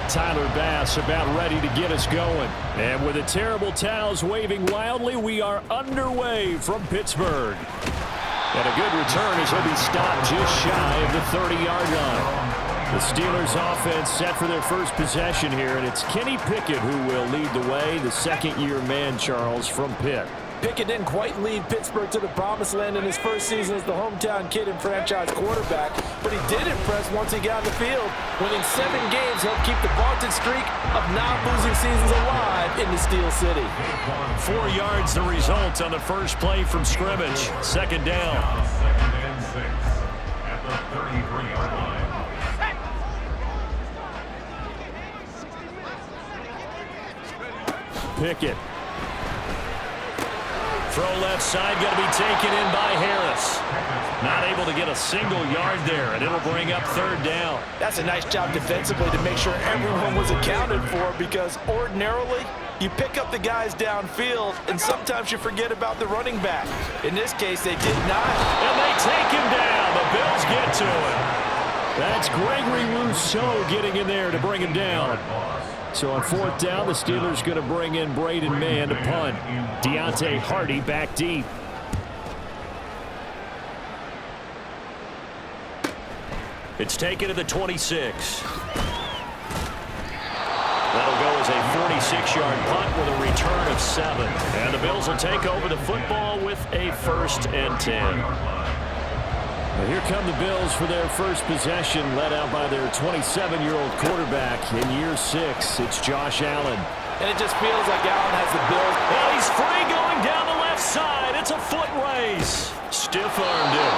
Tyler Bass about ready to get us going. And with the terrible towels waving wildly, we are underway from Pittsburgh. And a good return as he'll be stopped just shy of the 30-yard line. The Steelers offense set for their first possession here, and it's Kenny Pickett who will lead the way, the second-year man, Charles, from Pitt. Pickett didn't quite lead Pittsburgh to the promised land in his first season as the hometown kid and franchise quarterback, but he did impress once he got on the field. Winning 7 games helped keep the vaunted streak of non-losing seasons alive in the Steel City. 4 yards the result on the first play from scrimmage. Second down. Second and 6 at the 33-yard line. Pickett. Throw left side, going to be taken in by Harris. Not able to get a single yard there, and it'll bring up third down. That's a nice job defensively to make sure everyone was accounted for, because ordinarily you pick up the guys downfield and sometimes you forget about the running back. In this case, they did not. And they take him down. The Bills get to him. That's Gregory Rousseau getting in there to bring him down. So on fourth down, the Steelers going to bring in Braden Mann to punt. Deontay Hardy back deep. It's taken to the 26. That'll go as a 46-yard punt with a return of 7. And the Bills will take over the football with a 1st and 10. Well, here come the Bills for their first possession, led out by their 27-year-old quarterback in year 6. It's Josh Allen. And it just feels like Allen has the Bills. And he's free going down the left side. It's a foot race. Stiff-armed him.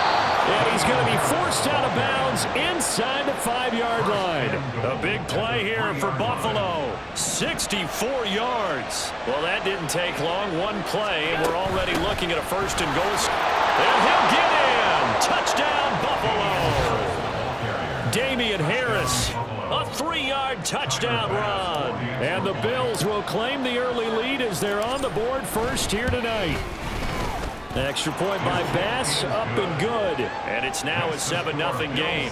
And he's going to be forced out of bounds inside the 5-yard line. A big play here for Buffalo. 64 yards. Well, that didn't take long. One play, and we're already looking at a 1st and goal. And he'll get in. Touchdown, Buffalo. Damian Harris, a 3-yard touchdown run. And the Bills will claim the early lead as they're on the board first here tonight. An extra point by Bass, up and good. And it's now a 7-0 game.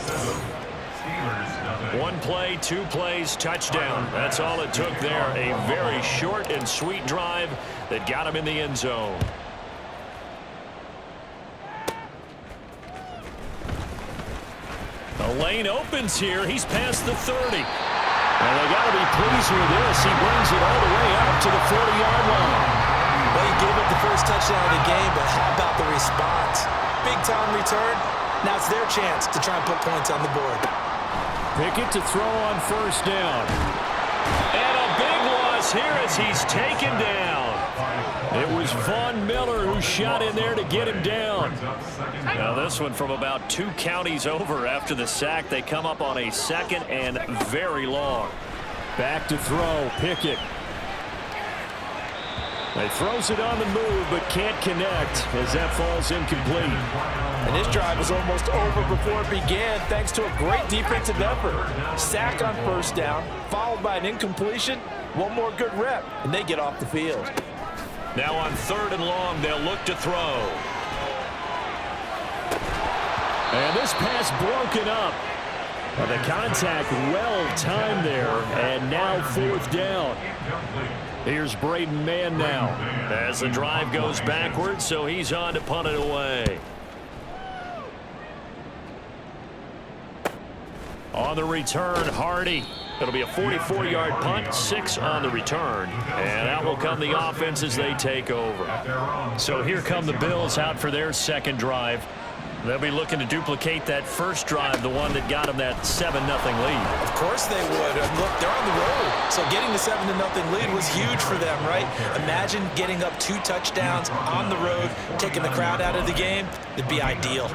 1 play, 2 plays, touchdown. That's all it took there. A very short and sweet drive that got him in the end zone. The lane opens here. He's past the 30. And they got to be pleased with this. He brings it all the way out to the 40-yard line. Well, he gave up the first touchdown of the game, but how about the response? Big-time return. Now it's their chance to try and put points on the board. Pickett to throw on 1st down. And a big loss here as he's taken down. It was Von Miller who shot in there to get him down. Now this one from about 2 counties over after the sack. They come up on a 2nd and very long. Back to throw, Pickett. He throws it on the move but can't connect as that falls incomplete. And this drive was almost over before it began thanks to a great defensive effort. Sack on 1st down, followed by an incompletion. One more good rep, and they get off the field. Now on 3rd and long, they'll look to throw. And this pass broken up. The contact well timed there, and now 4th down. Here's Braden Mann now as the drive goes backwards, so he's on to punt it away. On the return, Hardy. It'll be a 44-yard punt, 6 on the return. And out will come the offense as they take over. So here come the Bills out for their second drive. They'll be looking to duplicate that first drive, the one that got them that 7-0 lead. Of course they would. Look, they're on the road. So getting the 7-0 lead was huge for them, right? Imagine getting up 2 touchdowns on the road, taking the crowd out of the game. It'd be ideal.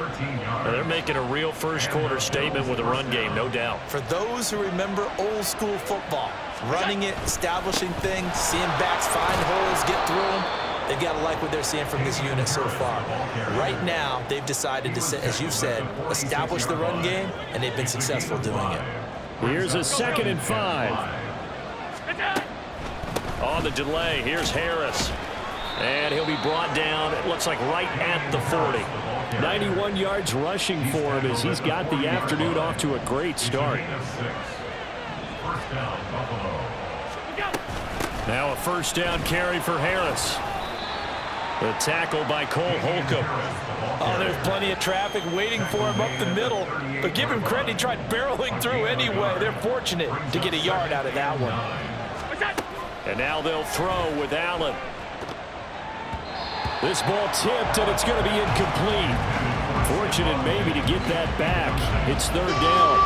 They're making a real first-quarter statement with a run game, no doubt. For those who remember old-school football, running it, establishing things, seeing backs find holes, get through them, they've got to like what they're seeing from this unit so far. Right now, they've decided to, as you said, establish the run game, and they've been successful doing it. Here's a 2nd and 5. On the delay, here's Harris. And he'll be brought down, it looks like right at the 40. 91 yards rushing for him as he's got the afternoon off to a great start. Now a first down carry for Harris. The tackle by Cole Holcomb. Oh, there's plenty of traffic waiting for him up the middle. But give him credit, he tried barreling through anyway. They're fortunate to get a yard out of that one. And now they'll throw with Allen. This ball tipped, and it's going to be incomplete. Fortunate maybe to get that back. It's 3rd down.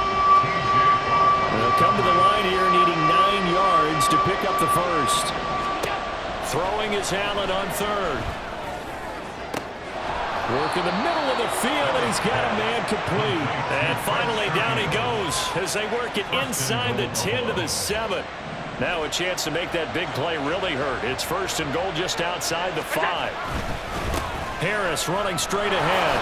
They'll come to the line here needing 9 yards to pick up the first. Throwing is Allen on 3rd. Work in the middle of the field, and he's got a man complete. And finally, down he goes as they work it inside the 10 to the 7. Now a chance to make that big play really hurt. It's 1st and goal just outside the 5. Harris running straight ahead.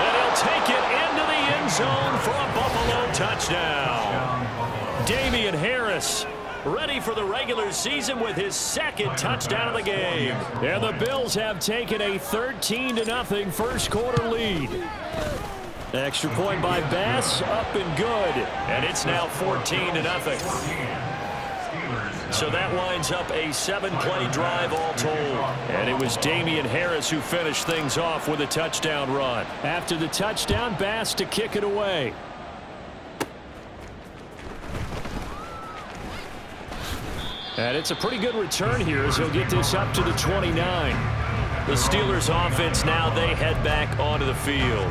And he'll take it into the end zone for a Buffalo touchdown. Damian Harris ready for the regular season with his 2nd touchdown of the game. And the Bills have taken a 13-0 first-quarter lead. Extra point by Bass, up and good. And it's now 14-0. So that winds up a 7-play drive all told. And it was Damian Harris who finished things off with a touchdown run. After the touchdown, Bass to kick it away. And it's a pretty good return here as he'll get this up to the 29. The Steelers offense now, they head back onto the field.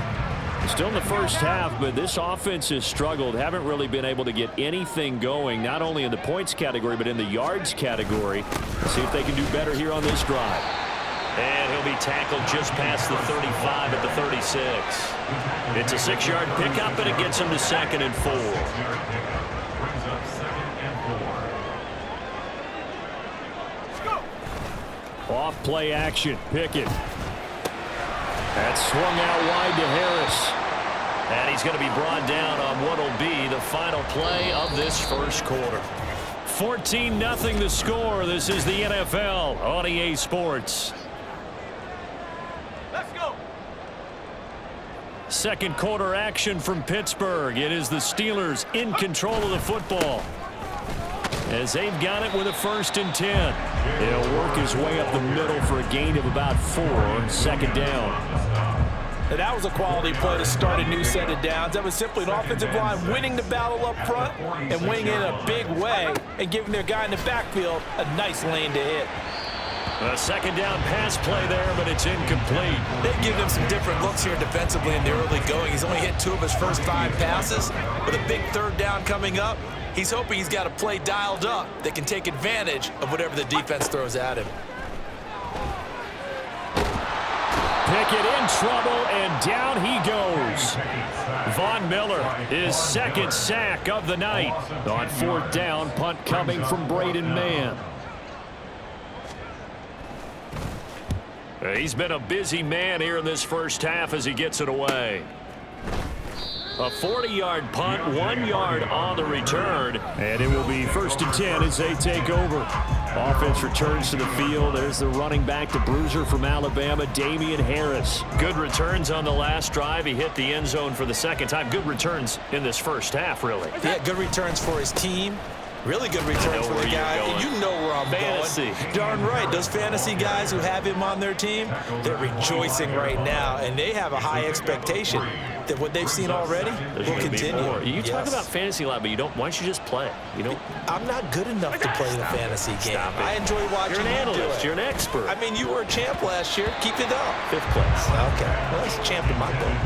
Still in the first half, but this offense has struggled. Haven't really been able to get anything going, not only in the points category, but in the yards category. See if they can do better here on this drive. And he'll be tackled just past the 35 at the 36. It's a 6-yard pickup, and it gets him to 2nd and 4. Off play action, Pickett. That's swung out wide to Harris. And he's going to be brought down on what will be the final play of this first quarter. 14-0 the score. This is the NFL on EA Sports. Let's go. Second quarter action from Pittsburgh. It is the Steelers in control of the football, as they've got it with a 1st and 10. They'll work his way up the middle for a gain of about 4. 2nd down. And that was a quality play to start a new set of downs. That was simply an offensive line winning the battle up front and winning in a big way and giving their guy in the backfield a nice lane to hit. A 2nd down pass play there, but it's incomplete. They've given him some different looks here defensively in the early going. He's only hit 2 of his first 5 passes. With a big 3rd down coming up, he's hoping he's got a play dialed up that can take advantage of whatever the defense throws at him. Pickett in trouble, and down he goes. Von Miller, his 2nd sack of the night. On 4th down, punt coming from Braden Mann. He's been a busy man here in this first half as he gets it away. A 40-yard punt, 1 yard on the return, and it will be 1st and 10 as they take over. Offense returns to the field. There's the running back, the bruiser from Alabama, Damian Harris. Good returns on the last drive. He hit the end zone for the 2nd time. Good returns in this first half, really. Yeah, good returns for his team. Really good return for the guy. You know where I'm Fantasy. going. Darn right. Those fantasy guys who have him on their team, they're rejoicing right now, and they have a high expectation that what they've seen already will continue. You talk about fantasy a lot, but you don't. Why don't you just play? You don't. I'm not good enough to play the fantasy game. I enjoy watching You're an you do analyst. it. You're an expert. I mean, you were a champ last year. Keep it up. 5th place. Okay. Well, that's a champ in my book.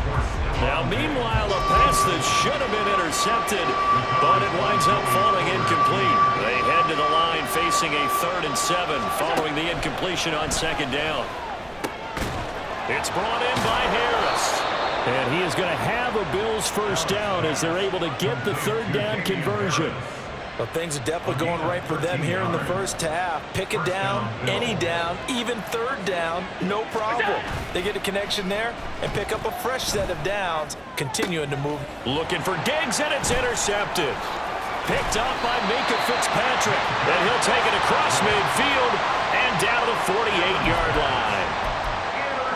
Now, meanwhile, a pass that should have been intercepted, but it winds up falling incomplete. They head to the line facing a 3rd and 7 following the incompletion on 2nd down. It's brought in by Harris. And he is going to have a Bills first down as they're able to get the 3rd down conversion. Well, things are definitely going right for them here in the first half. Pick it down, any down, even 3rd down, no problem. They get a connection there and pick up a fresh set of downs, continuing to move. Looking for Diggs, and it's intercepted. Picked up by Minka Fitzpatrick. And he'll take it across midfield and down to the 48-yard line.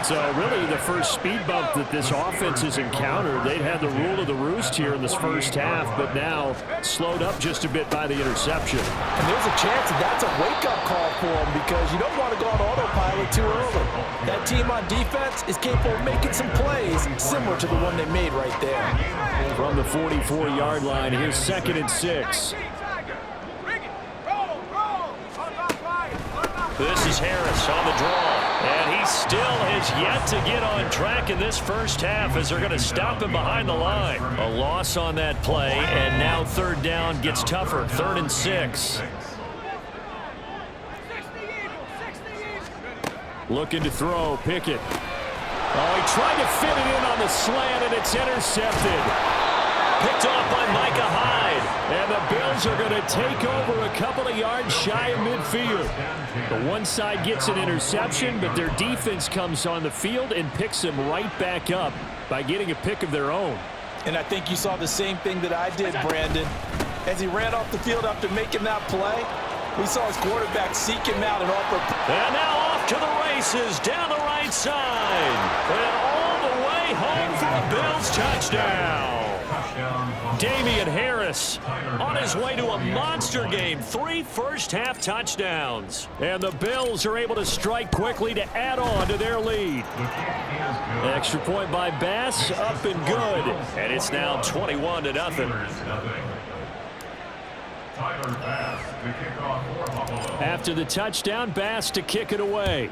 So really the first speed bump that this offense has encountered, they'd had the rule of the roost here in this first half, but now slowed up just a bit by the interception. And there's a chance that that's a wake-up call for them because you don't want to go on autopilot too early. That team on defense is capable of making some plays similar to the one they made right there. From the 44-yard line, here's 2nd and 6. This is Harris on the draw. And he still has yet to get on track in this first half as they're going to stop him behind the line. A loss on that play, and now 3rd down gets tougher. 3rd and 6. Looking to throw, Pickett. Oh, he tried to fit it in on the slant, and it's intercepted. Picked off by Micah Hyde. And the Bills are going to take over a couple of yards shy of midfield. The one side gets an interception, but their defense comes on the field and picks them right back up by getting a pick of their own. And I think you saw the same thing that I did, Brandon. As he ran off the field after making that play, we saw his quarterback seek him out and offer. And now off to the races down the right side. And all the way home for a Bills touchdown. Damian Harris on his way to a monster game. 3 first-half touchdowns. And the Bills are able to strike quickly to add on to their lead. Extra point by Bass, up and good. And it's now 21-0. After the touchdown, Bass to kick it away.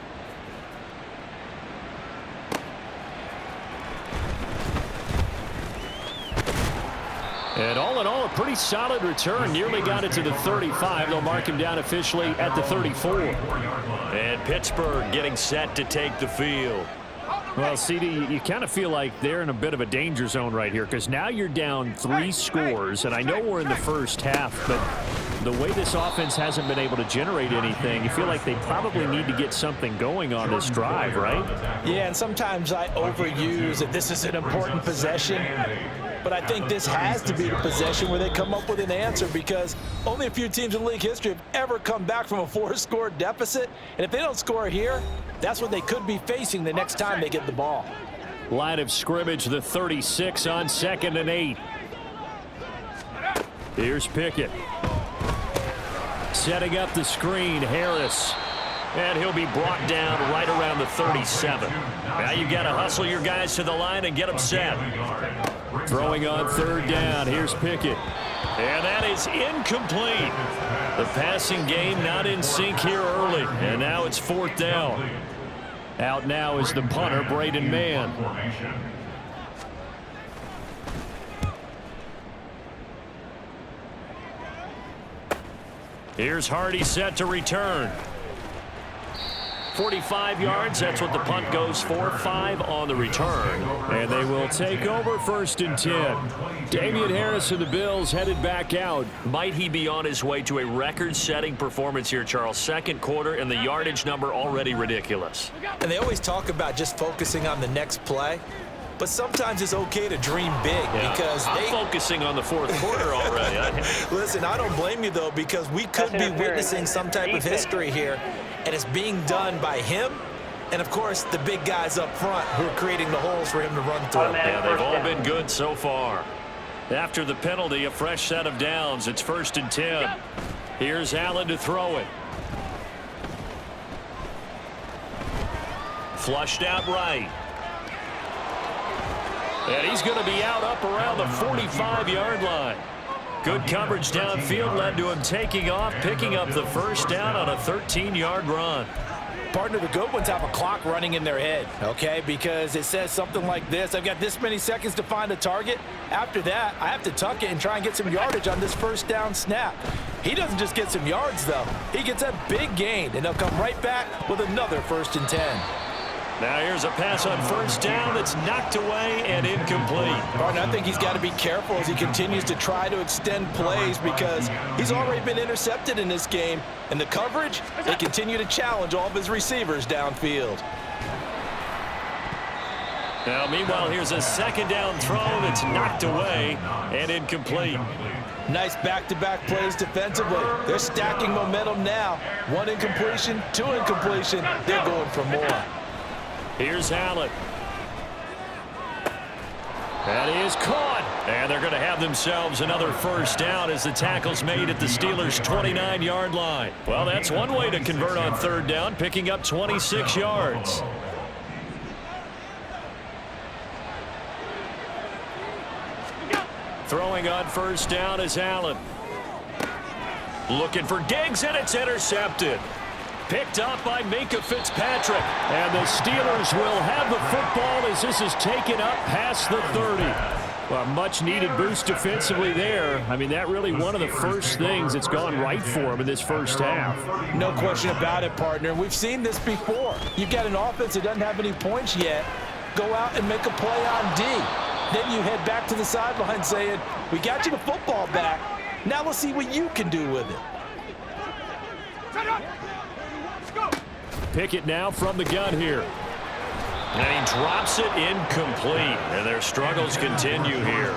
And all in all, a pretty solid return. Nearly got it to the 35. They'll mark him down officially at the 34. And Pittsburgh getting set to take the field. Well, CD, you kind of feel like they're in a bit of a danger zone right here because now you're down 3 scores. And I know we're in the first half, but the way this offense hasn't been able to generate anything, you feel like they probably need to get something going on this drive, right? Yeah, and sometimes I overuse that this is an important possession. But I think this has to be the possession where they come up with an answer because only a few teams in league history have ever come back from a 4-score deficit. And if they don't score here, that's what they could be facing the next time they get the ball. Line of scrimmage, the 36 on 2nd and 8. Here's Pickett. Setting up the screen, Harris. And he'll be brought down right around the 37. Now you've got to hustle your guys to the line and get them set. Throwing on 3rd down. Here's Pickett. And that is incomplete. The passing game not in sync here early. And now it's 4th down. Out now is the punter, Braden Mann. Here's Hardy set to return. 45 yards, that's what the punt goes for. 5 on the return. And they will take over 1st and 10. Damian Harris of the Bills headed back out. Might he be on his way to a record-setting performance here, Charles? 2nd quarter, and the yardage number already ridiculous. And they always talk about just focusing on the next play. But sometimes it's okay to dream big because I'm focusing on the 4th quarter already. Listen, I don't blame you, though, because we could be witnessing some type of history here, and it's being done by him and, of course, the big guys up front who are creating the holes for him to run through. Yeah, they've all been good so far. After the penalty, a fresh set of downs. It's 1st and 10. Here's Allen to throw it. Flushed out right. And he's going to be out up around the 45-yard line. Good coverage downfield led to him taking off, picking up the first down on a 13-yard run. Partner, the good ones have a clock running in their head, okay? Because it says something like this. I've got this many seconds to find a target. After that, I have to tuck it and try and get some yardage on this first down snap. He doesn't just get some yards, though. He gets a big gain, and they'll come right back with another 1st and 10. Now here's a pass on first down that's knocked away and incomplete. Partner, I think he's got to be careful as he continues to try to extend plays because he's already been intercepted in this game. And the coverage, they continue to challenge all of his receivers downfield. Now, meanwhile, here's a 2nd down throw that's knocked away and incomplete. Nice back-to-back plays defensively. They're stacking momentum now. 1 incompletion, 2 incompletion. They're going for more. Here's Allen. That is caught. And they're going to have themselves another first down as the tackle's made at the Steelers' 29-yard line. Well, that's one way to convert on 3rd down, picking up 26 yards. Throwing on first down is Allen. Looking for Diggs, and it's intercepted. Picked up by Minkah Fitzpatrick. And the Steelers will have the football as this is taken up past the 30. Well, much-needed boost defensively there. I mean, that really one of the first things that's gone right for him in this first half. No question about it, partner. We've seen this before. You've got an offense that doesn't have any points yet. Go out and make a play on D. Then you head back to the sideline saying, we got you the football back. Now let's see what you can do with it. Pickett now from the gun here. And he drops it incomplete. And their struggles continue here.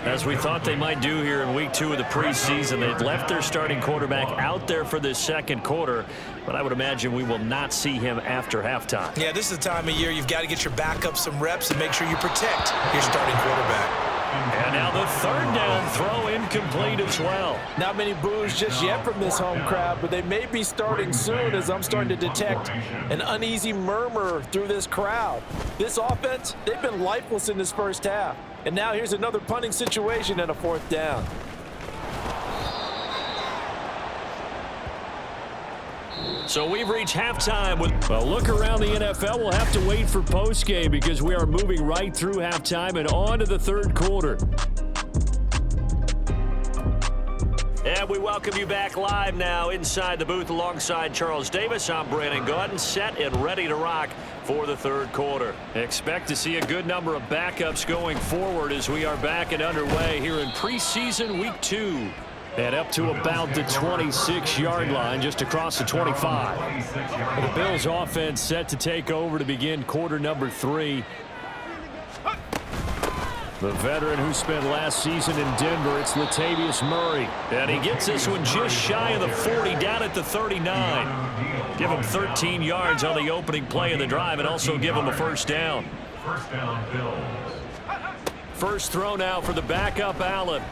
As we thought they might do here in week 2 of the preseason, they'd left their starting quarterback out there for this 2nd quarter. But I would imagine we will not see him after halftime. Yeah, this is the time of year you've got to get your backup some reps and make sure you protect your starting quarterback. And now the 3rd down throw incomplete as well. Not many boos just yet from this home crowd, but they may be starting soon as I'm starting to detect an uneasy murmur through this crowd. This offense, they've been lifeless in this first half. And now here's another punting situation and a 4th down. So we've reached halftime with a look around the NFL. We'll have to wait for postgame because we are moving right through halftime and on to the 3rd quarter. And we welcome you back live now inside the booth alongside Charles Davis. I'm Brandon Gaudin, set and ready to rock for the 3rd quarter. Expect to see a good number of backups going forward as we are back and underway here in preseason week 2. And up to about the 26-yard line, just across the 25. The Bills offense set to take over to begin quarter number 3. The veteran who spent last season in Denver, it's Latavius Murray. And he gets this one just shy of the 40, down at the 39. Give him 13 yards on the opening play of the drive and also give him a first down. First down, Bills. First throw now for the backup Allen.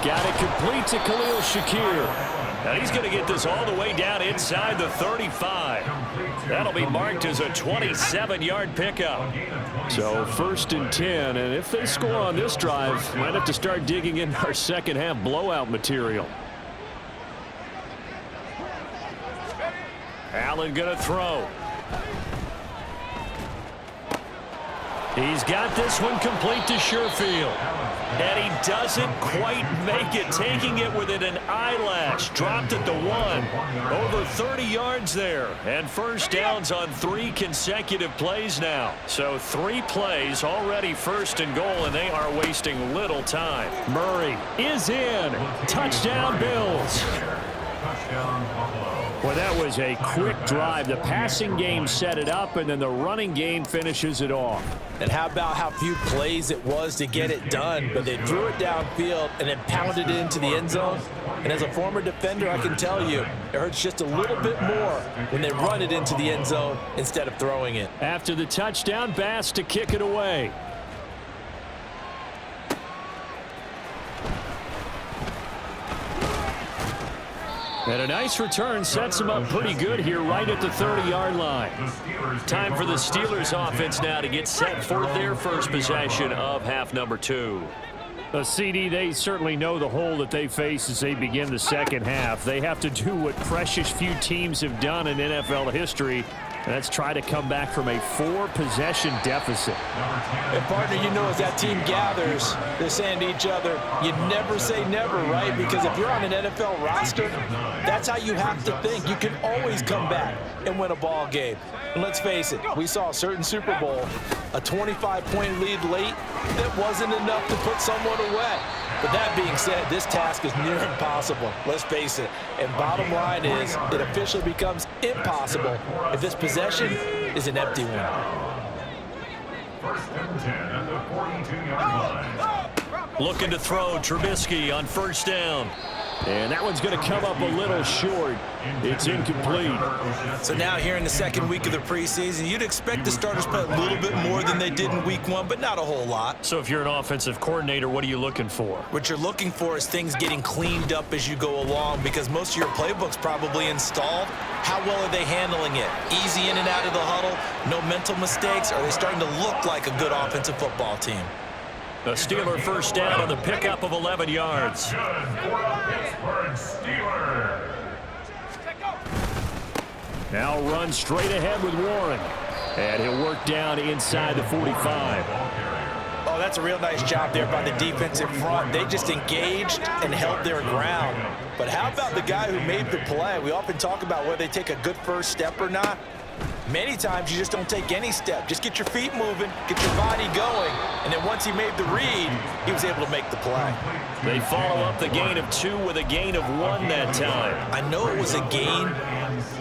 Got it complete to Khalil Shakir. And he's going to get this all the way down inside the 35. That'll be marked as a 27-yard pickup. So 1st and 10, and if they score on this drive, might have to start digging in our second half blowout material. Allen going to throw. He's got this one complete to Sherfield. And he doesn't quite make it, taking it within an eyelash. Dropped at the 1. Over 30 yards there. And first downs on 3 consecutive plays now. So 3 plays, already 1st and goal, and they are wasting little time. Murray is in. Touchdown, Bills. Touchdown, Buffalo. Well, that was a quick drive. The passing game set it up, and then the running game finishes it off. And how about how few plays it was to get it done, but they threw it downfield and then pounded it into the end zone. And as a former defender, I can tell you, it hurts just a little bit more when they run it into the end zone instead of throwing it. After the touchdown, Bass to kick it away. And a nice return sets them up pretty good here right at the 30-yard line. Time for the Steelers offense now to get set for their first possession of half number 2. CD, they certainly know the hole that they face as they begin the second half. They have to do what precious few teams have done in NFL history. That's try to come back from a 4-possession deficit. And partner, you know, as that team gathers, they're saying to each other, you never say never, right? Because if you're on an NFL roster, that's how you have to think. You can always come back and win a ball game. And let's face it, we saw a certain Super Bowl, a 25-point lead late that wasn't enough to put someone away. But that being said, this task is near impossible. Let's face it. And bottom line is, it officially becomes impossible if this possession is an empty one. First and 10 at the 42-yard line. Looking to throw Trubisky on first down. And that one's going to come up a little short. It's incomplete. So now here in the second week of the preseason, you'd expect the starters to play a little bit more than they did in week 1, but not a whole lot. So if you're an offensive coordinator, what are you looking for? What you're looking for is things getting cleaned up as you go along, because most of your playbook's probably installed. How well are they handling it? Easy in and out of the huddle? No mental mistakes? Are they starting to look like a good offensive football team? A Steeler first down on the pickup of 11 yards. Now run straight ahead with Warren. And he'll work down inside the 45. Oh, that's a real nice job there by the defense in front. They just engaged and held their ground. But how about the guy who made the play? We often talk about whether they take a good first step or not. Many times you just don't take any step. Just get your feet moving, get your body going, and then once he made the read, he was able to make the play. They follow up the gain of 2 with a gain of 1 that time. I know it was a gain,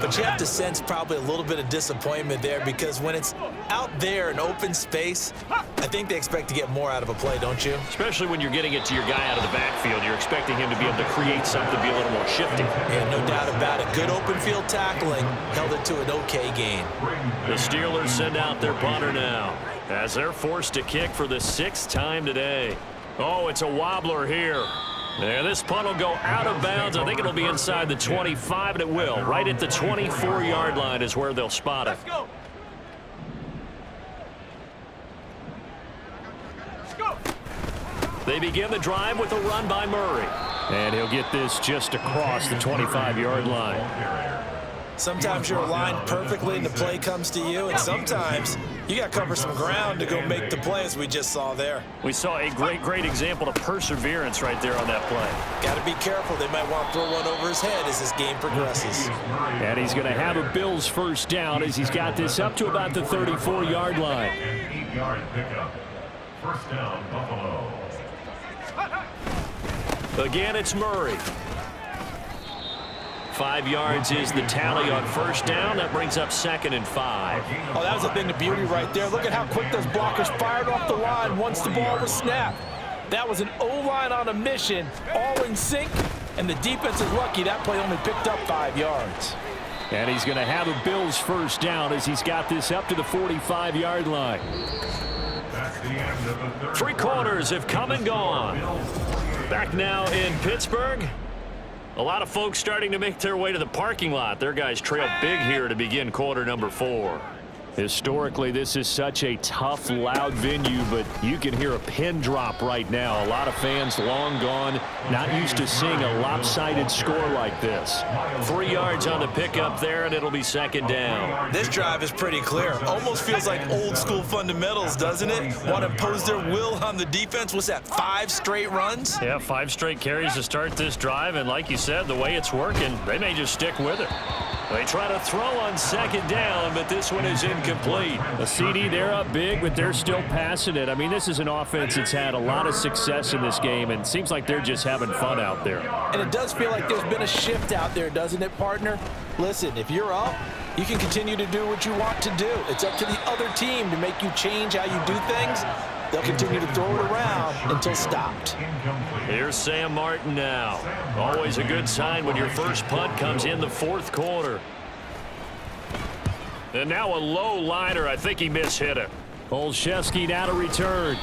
but you have to sense probably a little bit of disappointment there, because when it's out there in open space, I think they expect to get more out of a play, don't you? Especially when you're getting it to your guy out of the backfield. You're expecting him to be able to create something, be a little more shifty. Yeah, no doubt about it. Good open field tackling held it to an okay gain. The Steelers send out their punter now as they're forced to kick for the 6th time today. Oh, it's a wobbler here. And this punt will go out of bounds. I think it'll be inside the 25, and it will. Right at the 24-yard line is where they'll spot it. They begin the drive with a run by Murray. And he'll get this just across the 25-yard line. Sometimes you're aligned perfectly and the play comes to you, and sometimes you got to cover some ground to go make the play, as we just saw there. We saw a great example of perseverance right there on that play. Got to be careful. They might want to throw one over his head as this game progresses. And he's going to have a Bills first down as he's got this up to about the 34-yard line. 8-yard pickup. First down, Buffalo. Again, it's Murray. 5 yards is the tally on first down. That brings up 2nd and 5. Oh, that was a thing of beauty right there. Look at how quick those blockers fired off the line once the ball was snapped. That was an O-line on a mission, all in sync, and the defense is lucky that play only picked up 5 yards. And he's going to have a Bills first down as he's got this up to the 45-yard line. That's the end of the 3 quarters have come and gone. Back now in Pittsburgh. A lot of folks starting to make their way to the parking lot. Their guys trail big here to begin quarter number 4. Historically, this is such a tough, loud venue, but you can hear a pin drop right now. A lot of fans long gone, not used to seeing a lopsided score like this. 3 yards on the pickup there, and it'll be 2nd down. This drive is pretty clear. Almost feels like old school fundamentals, doesn't it? Want to impose their will on the defense. What's that, 5 straight runs? Yeah, 5 straight carries to start this drive, and like you said, the way it's working, they may just stick with it. They try to throw on 2nd down, but this one is incomplete. A CD, they're up big, but they're still passing it. I mean, this is an offense that's had a lot of success in this game, and it seems like they're just having fun out there. And it does feel like there's been a shift out there, doesn't it, partner? Listen, if you're up, you can continue to do what you want to do. It's up to the other team to make you change how you do things. They'll continue to throw it around until stopped. Here's Sam Martin now. Always a good sign when your first punt comes in the 4th quarter. And now a low liner. I think he mishit it. Olszewski now to return.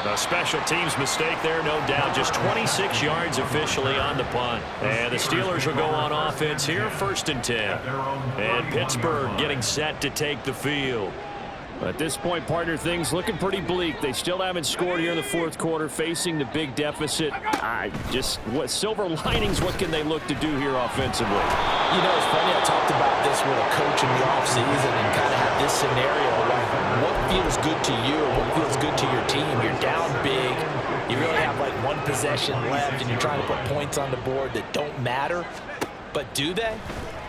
A special teams mistake there, no doubt. Just 26 yards officially on the punt. And the Steelers will go on offense here, 1st and 10. And Pittsburgh getting set to take the field. At this point, partner, things looking pretty bleak. They still haven't scored here in the 4th quarter, facing the big deficit. What silver linings, what can they look to do here offensively? You know, it's funny, I talked about this with a coach in the offseason and kind of had this scenario, like, what feels good to you or what feels good to your team? You're down big, you really have like one possession left, and you're trying to put points on the board that don't matter. But do they?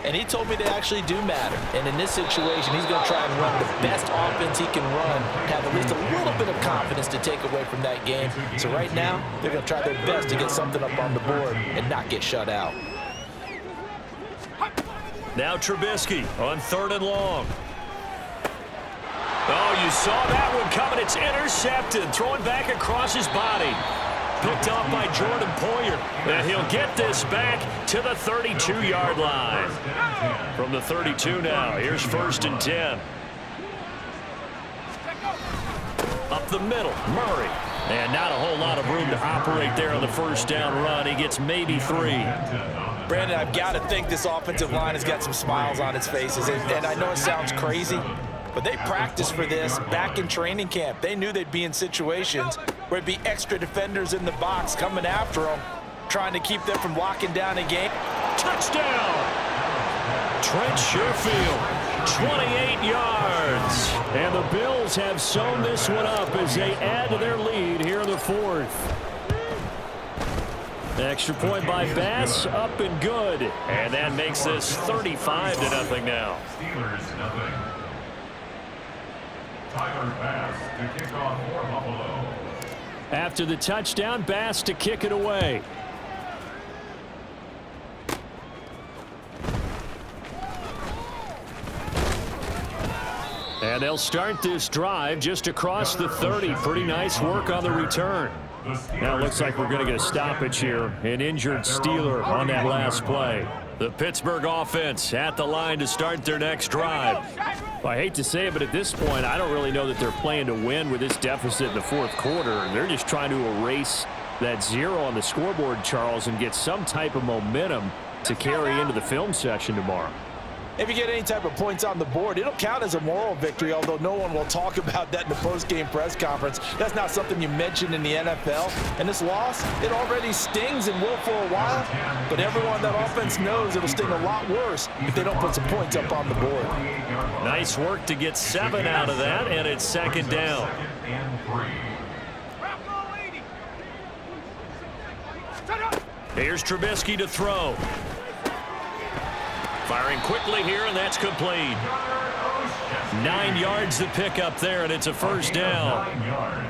And he told me they actually do matter. And in this situation, he's going to try and run the best offense he can run, have at least a little bit of confidence to take away from that game. So right now, they're going to try their best to get something up on the board and not get shut out. Now Trubisky on 3rd and long. Oh, you saw that one coming. It's intercepted. Throwing back across his body. Picked off by Jordan Poyer. And he'll get this back to the 32-yard line. From the 32 now, here's 1st and 10. Up the middle, Murray. And not a whole lot of room to operate there on the 1st down run. He gets maybe 3. Brandon, I've got to think this offensive line has got some smiles on its faces. And I know it sounds crazy, but they practiced for this back in training camp. They knew they'd be in situations where it'd be extra defenders in the box coming after them, trying to keep them from locking down a game. Touchdown! Trent Sherfield, 28 yards. And the Bills have sewn this one up as they add to their lead here in the 4th. Extra point by Bass, up and good. And that makes this 35-0 now. Steelers nothing. Tyler Bass to kick off for Buffalo. After the touchdown, Bass to kick it away. And they'll start this drive just across the 30. Pretty nice work on the return. Now it looks like we're going to get a stoppage here. An injured Steeler on that last play. The Pittsburgh offense at the line to start their next drive. Well, I hate to say it, but at this point, I don't really know that they're playing to win with this deficit in the 4th quarter. They're just trying to erase that 0 on the scoreboard, Charles, and get some type of momentum to carry into the film session tomorrow. If you get any type of points on the board, it'll count as a moral victory, although no one will talk about that in the post-game press conference. That's not something you mention in the NFL. And this loss, it already stings and will for a while, but everyone on that offense knows it'll sting a lot worse if they don't put some points up on the board. Nice work to get 7 out of that, and it's 2nd down. Here's Trubisky to throw. Firing quickly here, and that's complete. 9 yards to pick up there, and it's a 1st down.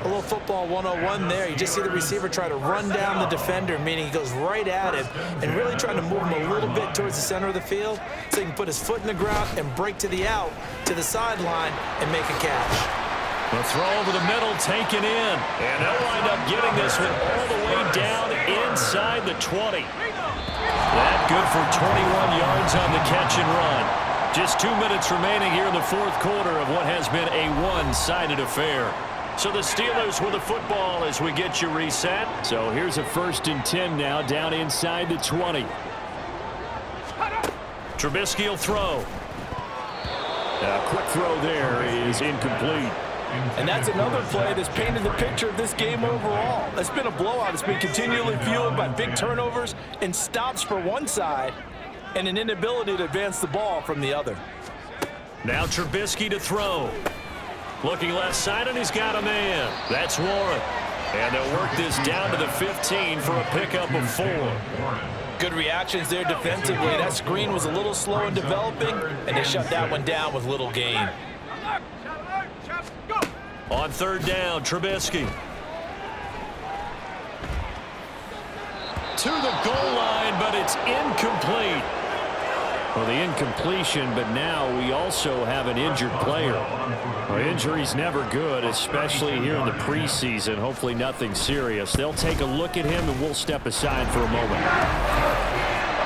A little football 101 there. You just see the receiver try to run down the defender, meaning he goes right at him and really trying to move him a little bit towards the center of the field so he can put his foot in the ground and break to the out, to the sideline, and make a catch. The throw over the middle taken in, and they'll wind up getting this one all the way down inside the 20. That good for 21 yards on the catch and run. Just 2 minutes remaining here in the 4th quarter of what has been a one-sided affair. So the Steelers with the football as we get you reset. So here's a 1st and 10 now down inside the 20. Trubisky will throw. A quick throw there is incomplete. And that's another play that's painted the picture of this game overall. It's been a blowout. It's been continually fueled by big turnovers and stops for one side and an inability to advance the ball from the other. Now Trubisky to throw. Looking left side, and he's got a man. That's Warren. And they'll work this down to the 15 for a pickup of 4. Good reactions there defensively. That screen was a little slow in developing, and they shut that one down with little gain. On 3rd down, Trubisky. To the goal line, but it's incomplete. Well, the incompletion, but now we also have an injured player. Well, injury's never good, especially here in the preseason. Hopefully nothing serious. They'll take a look at him, and we'll step aside for a moment.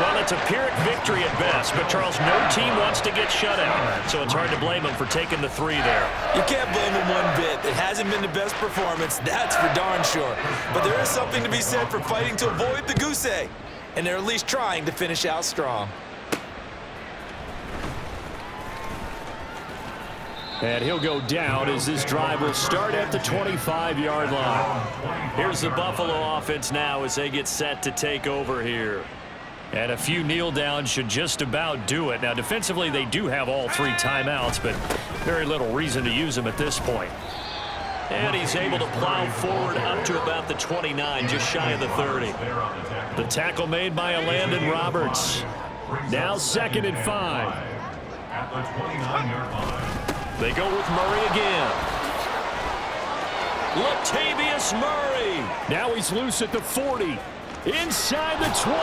Well, it's a Pyrrhic victory at best, but Charles, no team wants to get shut out, so it's hard to blame him for taking the 3 there. You can't blame him one bit. It hasn't been the best performance, that's for darn sure. But there is something to be said for fighting to avoid the goose egg, and they're at least trying to finish out strong. And he'll go down as this drive will start at the 25-yard line. Here's the Buffalo offense now as they get set to take over here. And a few kneel downs should just about do it. Now, defensively, they do have all 3 timeouts, but very little reason to use them at this point. And he's able to plow forward up to about the 29, just shy of the 30. The tackle made by Landon Roberts. Now 2nd and 5. At the 29-yard line. They go with Murray again. Latavius Murray. Now he's loose at the 40. Inside the 20.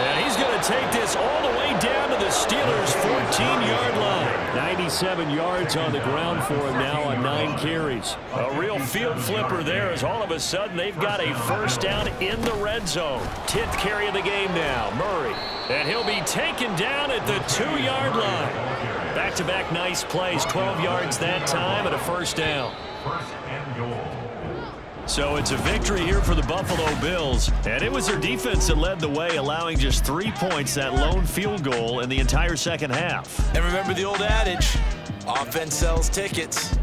And he's going to take this all the way down to the Steelers' 14-yard line. 97 yards on the ground for him now on 9 carries. A real field flipper there as all of a sudden they've got a first down in the red zone. 10th carry of the game now, Murray. And he'll be taken down at the 2-yard line. Back-to-back nice plays, 12 yards that time and a first down. First and goal. So it's a victory here for the Buffalo Bills, and it was their defense that led the way, allowing just 3 points, that lone field goal in the entire second half. And remember the old adage, offense sells tickets.